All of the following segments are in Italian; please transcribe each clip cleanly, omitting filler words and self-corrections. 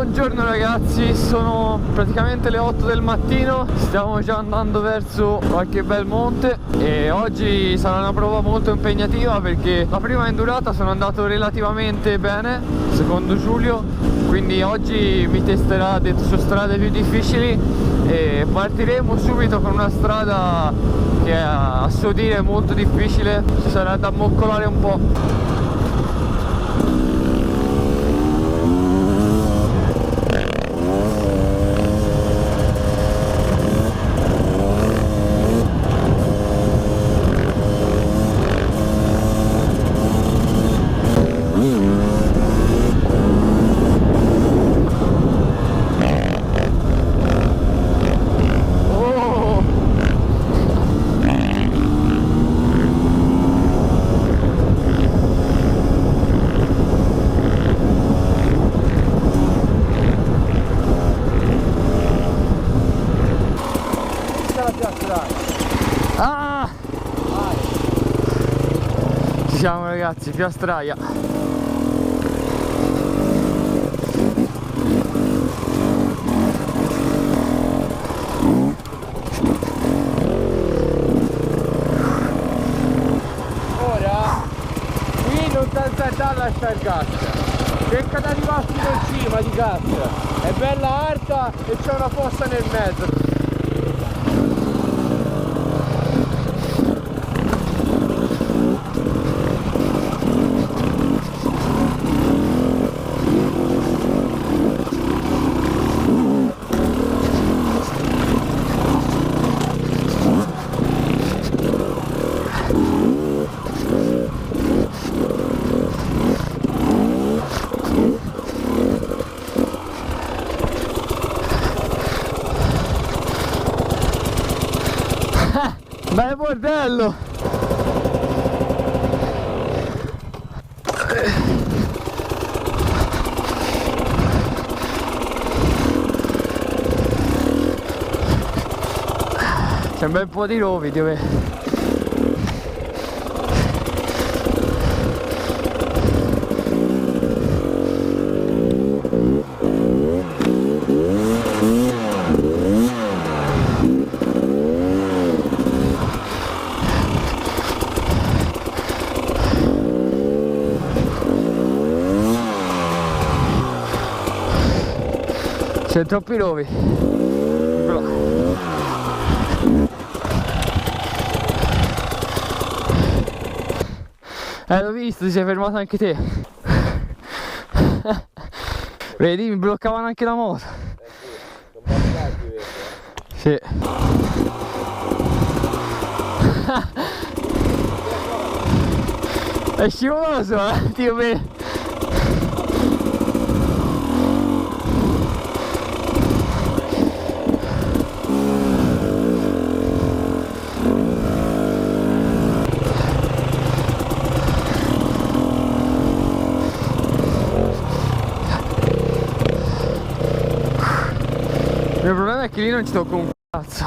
Buongiorno ragazzi, sono praticamente le 8 del mattino, stiamo già andando verso qualche bel monte e oggi sarà una prova molto impegnativa perché la prima endurata sono andato relativamente bene, secondo Giulio, quindi oggi mi testerà su strade più difficili e partiremo subito con una strada che a suo dire è molto difficile, ci sarà da moccolare un po'. Ah! Ci siamo ragazzi, Piastraia. Ora qui non ti aspetta a lasciare il gas, cerca di arrivare fino in cima di gas, è bella alta e c'è una fossa nel mezzo. Bel bordello! C'è un bel po' di rovi dove... C'è troppi rovi. L'ho visto, ti sei fermato anche te. Vedi, mi bloccavano anche la moto. Sì. È scivoloso, Dio mio. Il mio problema è che lì non ci tocco un cazzo.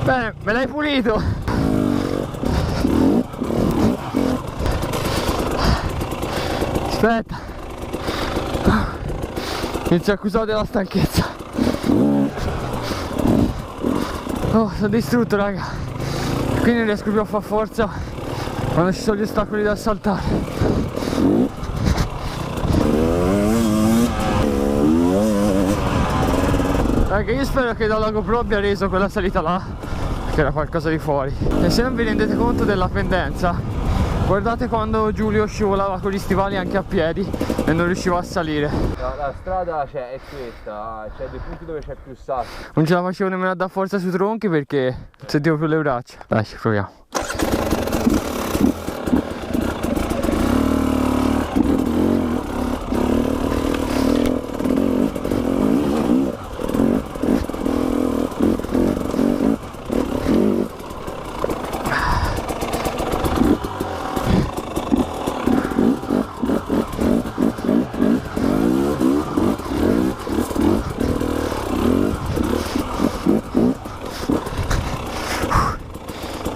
Bene, me l'hai pulito. Aspetta, inizio a accusare della stanchezza. Oh, sono distrutto raga. Qui non riesco più a fare forza quando ci sono gli ostacoli da saltare. Raga, io spero che dalla GoPro abbia reso quella salita là, che era qualcosa di fuori. E se non vi rendete conto della pendenza, guardate quando Giulio scivolava con gli stivali anche a piedi e non riusciva a salire. La strada è questa, c'è dei punti dove c'è più sasso. Non ce la facevo nemmeno a dar forza sui tronchi perché non sentivo più le braccia. Dai, ci proviamo.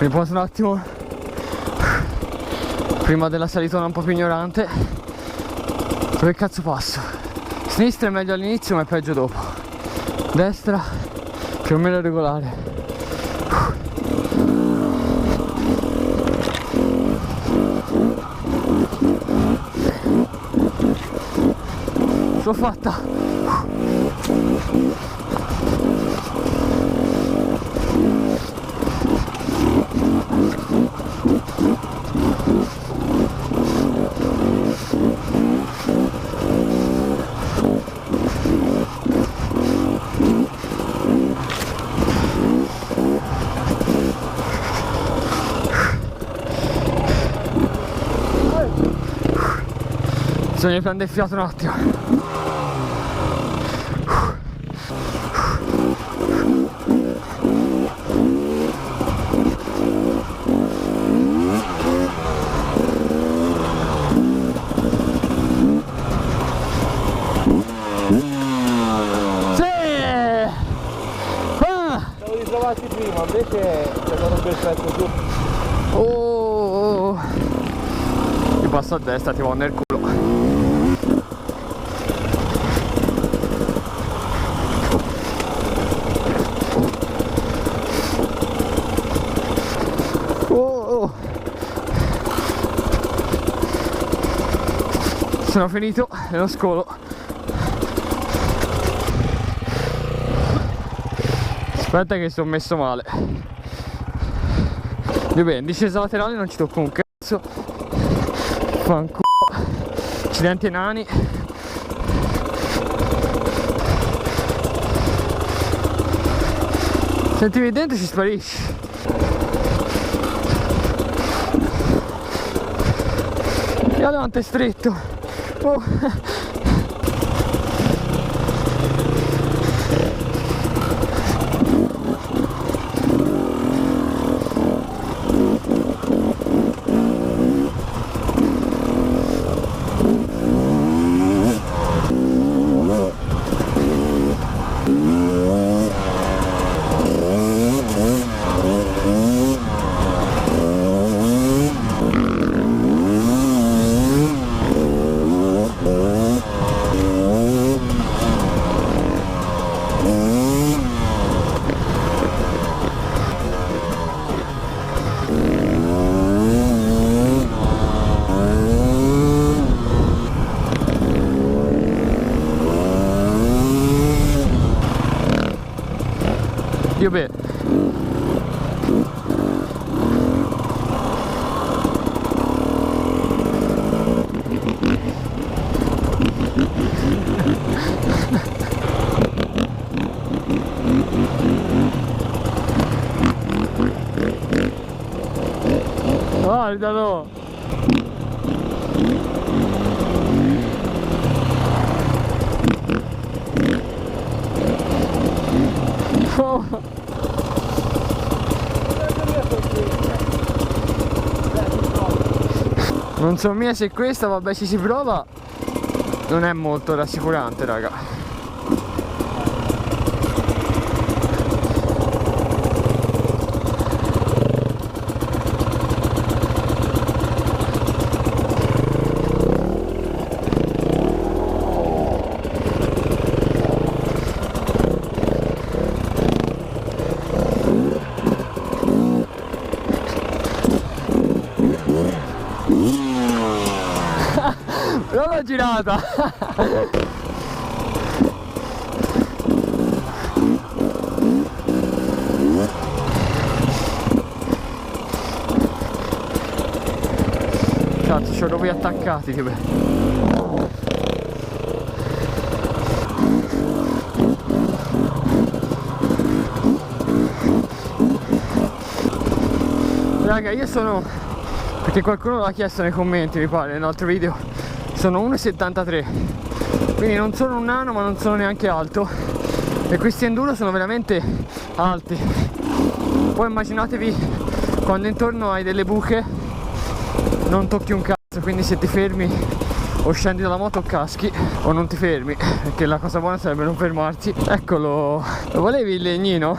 riposo un attimo prima della salitona un po' più ignorante. Dove cazzo passo? Sinistra è meglio all'inizio ma è peggio dopo. Destra più o meno regolare. L'ho fatta. Bisogna prendere il fiato un attimo. Siamo ritrovati prima, invece c'è stato un bel pezzo giù. Oh, ti passo a destra, ti va nel culo. Sono finito nello scolo. Aspetta che sono messo male. Vabbè, in discesa laterale non ci tocco un cazzo. Fanculo. Accidenti ai nani. Sentivi dentro ci sparisci. E davanti è stretto. Oh. Dio beh. Guardalo. Oh. Non so mia se questa, vabbè, ci si prova. Non è molto rassicurante, raga. Non l'ho girata. Cazzo, ci ho proprio attaccati, che bello. Raga, io sono, perché qualcuno l'ha chiesto nei commenti, mi pare, nell'altro video, sono 1,73, quindi non sono un nano ma non sono neanche alto, e questi enduro sono veramente alti. Poi immaginatevi quando intorno hai delle buche, non tocchi un cazzo, quindi se ti fermi o scendi dalla moto caschi o non ti fermi, perché la cosa buona sarebbe non fermarsi. Eccolo, lo volevi il legnino?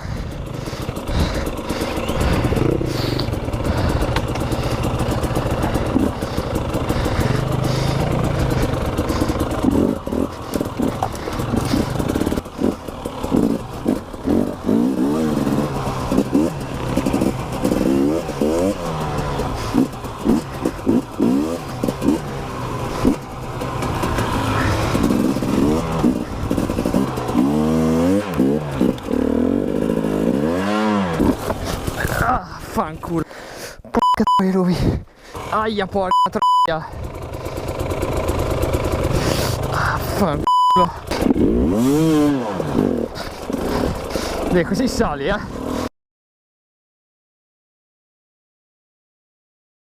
Fanculo. Porca troia Ruby. Aia porca troia. Ah, fanculo. Beh, così sali,